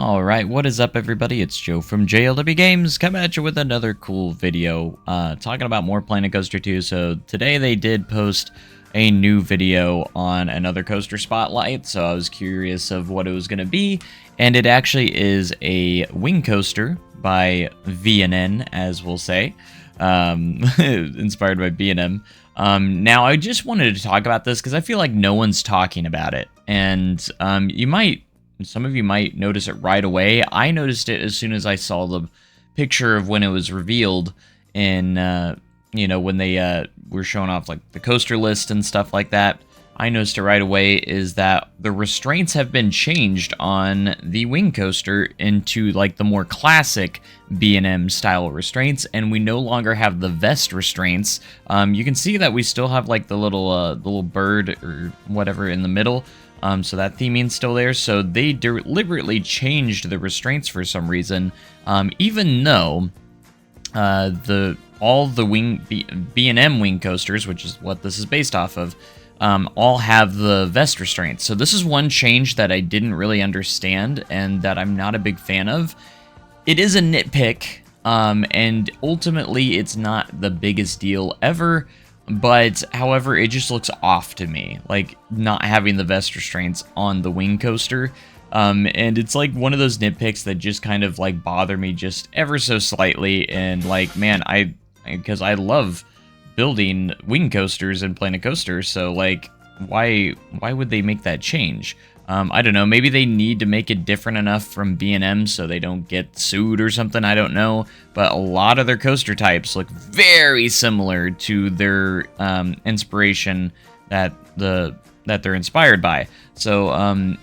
Alright, what is up everybody? It's Joe from JLW Games, coming at you with another cool video, talking about more Planet Coaster 2. So today they did post a new video on another coaster spotlight, so I was curious of what it was going to be, and it actually is a wing coaster by V&N, as we'll say, inspired by B&M. Now I just wanted to talk about this because I feel like no one's talking about it, and some of you might notice it right away. I noticed it as soon as I saw the picture of when it was revealed in, when they were showing off like the coaster list and stuff like that. I noticed it right away is that the restraints have been changed on the wing coaster into like the more classic B&M style restraints, and we no longer have the vest restraints. You can see that we still have like the little bird or whatever in the middle. So that theming's still there. So they deliberately changed the restraints for some reason, even though all the B&M wing coasters, which is what this is based off of, all have the vest restraints. So this is one change that I didn't really understand and that I'm not a big fan of. It is a nitpick, and ultimately it's not the biggest deal ever. But, however, it just looks off to me, like, not having the vest restraints on the wing coaster. And it's, like, one of those nitpicks that just kind of, like, bother me just ever so slightly. And, like, man, because I love building wing coasters and Planet Coaster, so, like, why would they make that change? I don't know, maybe they need to make it different enough from B&M so they don't get sued or something, I don't know. But a lot of their coaster types look very similar to their inspiration that they're inspired by. So,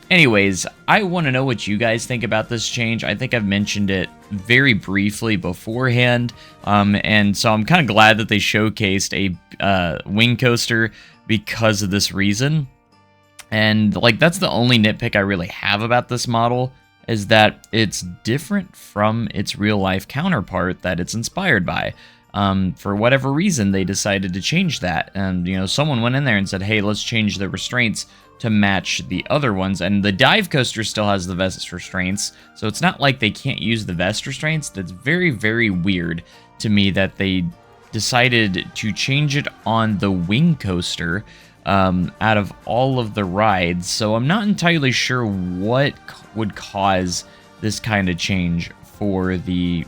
anyways, I want to know what you guys think about this change. I think I've mentioned it very briefly beforehand, and so I'm kind of glad that they showcased a wing coaster because of this reason. And, like, that's the only nitpick I really have about this model, is that it's different from its real-life counterpart that it's inspired by. For whatever reason, they decided to change that. And, someone went in there and said, hey, let's change the restraints to match the other ones. And the dive coaster still has the vest restraints, so it's not like they can't use the vest restraints. That's very, very weird to me that they decided to change it on the wing coaster out of all of the rides. So I'm not entirely sure what would cause this kind of change for the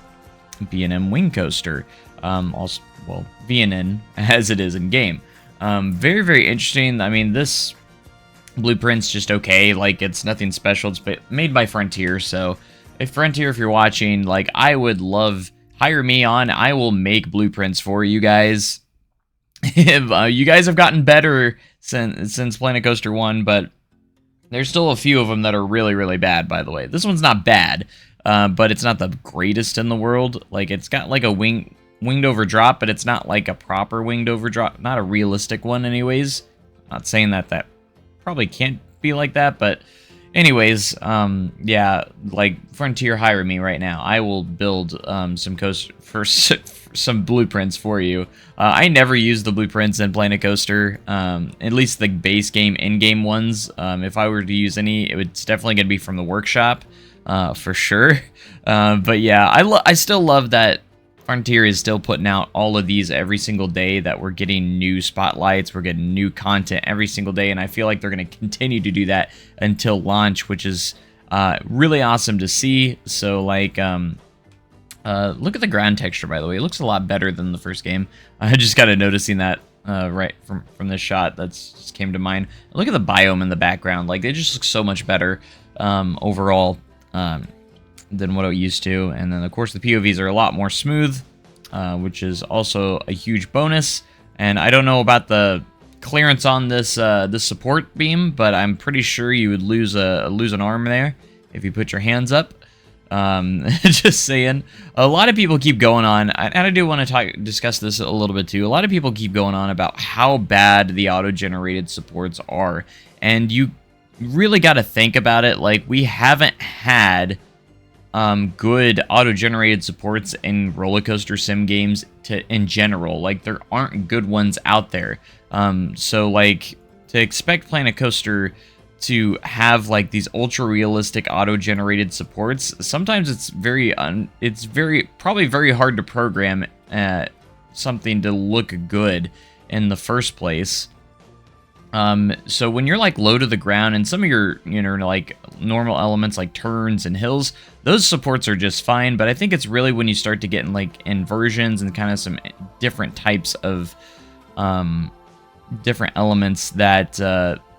B&M wing coaster. Also, well, V&N as it is in game. Very, very interesting. I mean, this blueprint's just okay. Like, it's nothing special. It's made by Frontier. So if Frontier, if you're watching, like, I would love, hire me on. I will make blueprints for you guys. You guys have gotten better since Planet Coaster 1, but there's still a few of them that are really, really bad, by the way. This one's not bad, but it's not the greatest in the world. Like, it's got like a winged over drop, but it's not like a proper winged over drop. Not a realistic one, anyways. Not saying that probably can't be like that, but anyways, yeah, like, Frontier, hire me right now. I will build some blueprints for you. I never use the blueprints in Planet Coaster, at least the base game, in-game ones. If I were to use any, it's definitely going to be from the workshop, for sure. But yeah, I still love that Frontier is still putting out all of these every single day, that we're getting new spotlights, we're getting new content every single day, and I feel like they're going to continue to do that until launch, which is really awesome to see. So, like, look at the ground texture, by the way. It looks a lot better than the first game. I just got noticing that right from this shot. That's just came to mind. Look at the biome in the background. Like, it just looks so much better overall than what it used to. And then, of course, the POVs are a lot more smooth, which is also a huge bonus. And I don't know about the clearance on this support beam, but I'm pretty sure you would lose an arm there if you put your hands up. Just saying. A lot of people keep going on, and I do want to discuss this a little bit too. A lot of people keep going on about how bad the auto-generated supports are, and you really got to think about it. Like, we haven't had good auto-generated supports in roller coaster sim games in general. Like, there aren't good ones out there. So, like, to expect Planet Coaster to have like these ultra realistic auto-generated supports, sometimes it's probably very hard to program something to look good in the first place. So when you're like low to the ground and some of your, like normal elements like turns and hills, those supports are just fine. But I think it's really when you start to get in like inversions and kind of some different types of different elements that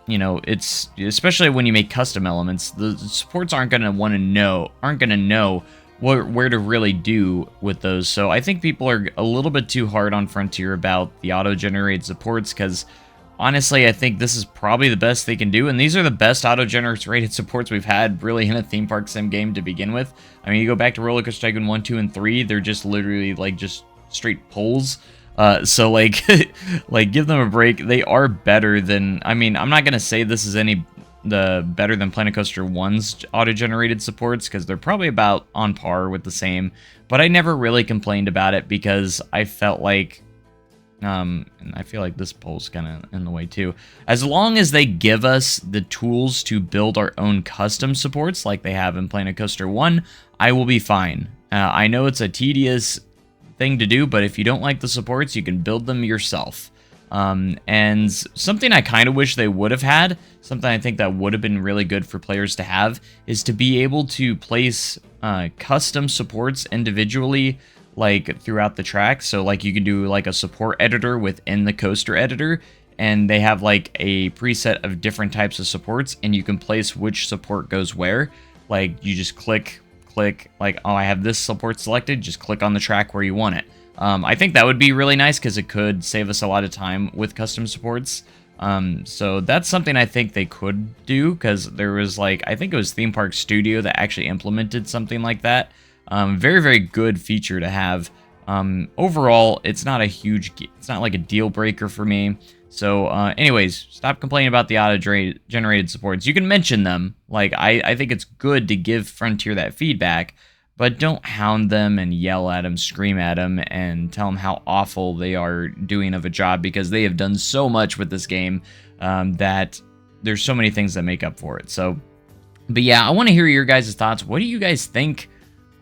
it's especially when you make custom elements, the supports aren't gonna know where to really do with those. So I think people are a little bit too hard on Frontier about the auto-generated supports, because honestly, I think this is probably the best they can do, and these are the best auto-generated supports we've had really in a theme park sim game to begin with. I mean, you go back to Roller Coaster Tycoon 1, 2, and 3, they're just literally like just straight pulls. So like, like give them a break. They are better than, I mean, I'm not gonna say this is better than Planet Coaster 1's auto-generated supports, because they're probably about on par with the same, but I never really complained about it because I felt like, and I feel like this poll's kind of in the way too. As long as they give us the tools to build our own custom supports like they have in Planet Coaster 1, I will be fine. I know it's a tedious thing to do, but if you don't like the supports, you can build them yourself. And something I kind of wish they would have had, something I think that would have been really good for players to have, is to be able to place custom supports individually, like throughout the track. So like you can do like a support editor within the coaster editor, and they have like a preset of different types of supports, and you can place which support goes where. Like you just click, like, oh, I have this support selected, just click on the track where you want it. I think that would be really nice because it could save us a lot of time with custom supports. So that's something I think they could do, because there was like, I think it was Theme Park Studio that actually implemented something like that. Very, very good feature to have. Overall, it's not like a deal breaker for me. So anyways, stop complaining about the auto-generated supports. You can mention them. Like, I think it's good to give Frontier that feedback, but don't hound them and yell at them, scream at them, and tell them how awful they are doing of a job, because they have done so much with this game that there's so many things that make up for it. So, but yeah, I want to hear your guys' thoughts. What do you guys think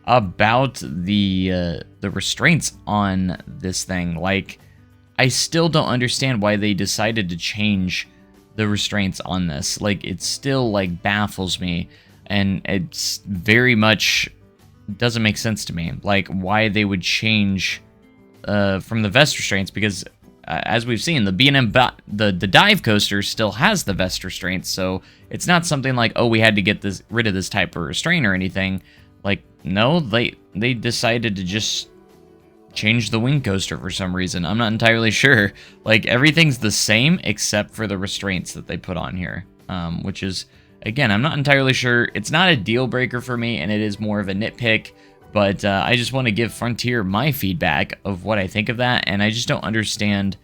about the restraints on this thing? Like, I still don't understand why they decided to change the restraints on this. Like, it still like baffles me, and it's very much doesn't make sense to me. Like, why they would change from the vest restraints, because as we've seen, the B&M the dive coaster still has the vest restraints, so it's not something like, oh, we had to get rid of this type of restraint or anything. Like, no, they decided to just change the wing coaster for some reason. I'm not entirely sure. Like, everything's the same except for the restraints that they put on here, which is, again, I'm not entirely sure. It's not a deal breaker for me, and it is more of a nitpick, but I just want to give Frontier my feedback of what I think of that, and I just don't understand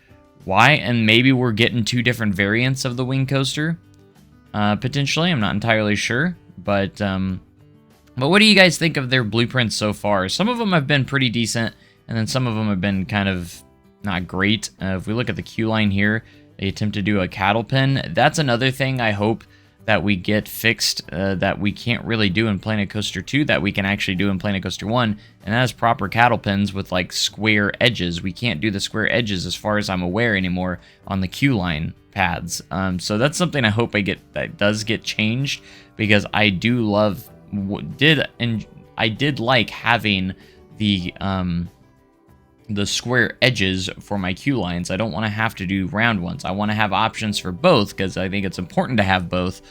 why. And maybe we're getting two different variants of the wing coaster, potentially. I'm not entirely sure, but what do you guys think of their blueprints so far? Some of them have been pretty decent, and then some of them have been kind of not great. If we look at the queue line here, they attempt to do a cattle pen. That's another thing I hope that we get fixed, that we can't really do in Planet Coaster 2, that we can actually do in Planet Coaster 1, and that is proper cattle pens with like square edges. We can't do the square edges, as far as I'm aware, anymore on the queue line pads. So that's something I hope that does get changed, because I do love I did like having the square edges for my queue lines. I don't want to have to do round ones. I want to have options for both, because I think it's important to have both.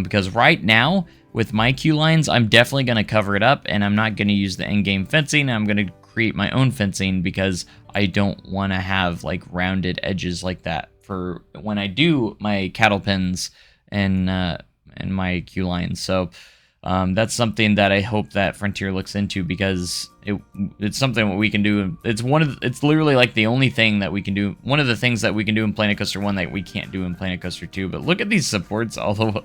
Because right now, with my queue lines, I'm definitely going to cover it up, and I'm not going to use the in-game fencing. I'm going to create my own fencing, because I don't want to have like rounded edges like that for when I do my cattle pens and my queue lines. So that's something that I hope that Frontier looks into, because it's something that we can do. It's literally like the only thing that we can do. One of the things that we can do in Planet Coaster 1 that we can't do in Planet Coaster 2. But look at these supports. Although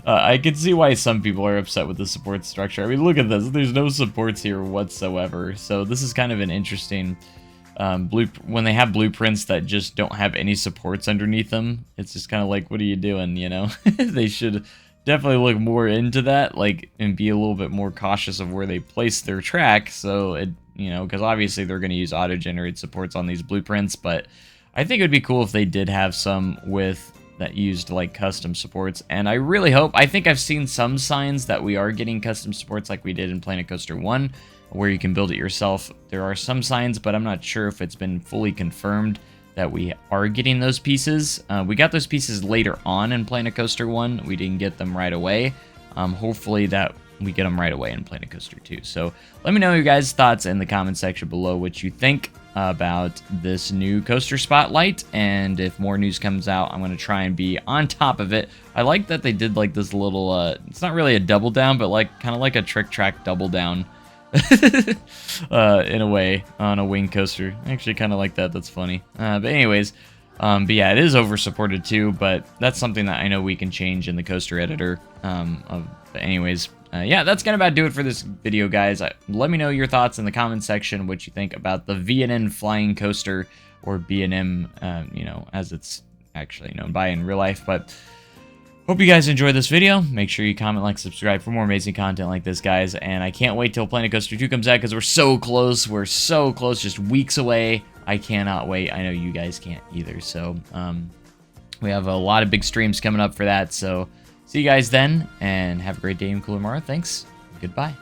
I can see why some people are upset with the support structure. I mean, look at this. There's no supports here whatsoever. So this is kind of an interesting when they have blueprints that just don't have any supports underneath them, it's just kind of like, what are you doing, you know? They should definitely look more into that, like, and be a little bit more cautious of where they place their track, so it, you know, because obviously they're going to use auto-generate supports on these blueprints, but I think it would be cool if they did have some with that used like custom supports, and I really hope, I think I've seen some signs that we are getting custom supports like we did in Planet Coaster 1, where you can build it yourself. There are some signs, but I'm not sure if it's been fully confirmed that we are getting those pieces. We got those pieces later on in Planet Coaster 1. We didn't get them right away. Hopefully that we get them right away in Planet Coaster 2. So let me know your guys' thoughts in the comment section below, what you think about this new coaster spotlight, and if more news comes out, I'm going to try and be on top of it. I like that they did like this little, it's not really a double down, but like kind of like a trick track double down in a way on a wing coaster. I actually kind of like that. That's funny. But anyways, but yeah, it is over supported too, but that's something that I know we can change in the coaster editor. But anyways, yeah, that's gonna about do it for this video, guys. Let me know your thoughts in the comment section, what you think about the V&N flying coaster, or B&M, you know, as it's actually known by in real life. But hope you guys enjoyed this video. Make sure you comment, like, subscribe for more amazing content like this, guys. And I can't wait till Planet Coaster 2 comes out, because we're so close. We're so close, just weeks away. I cannot wait. I know you guys can't either. So we have a lot of big streams coming up for that. So see you guys then, and have a great day and cool tomorrow. Thanks. Goodbye.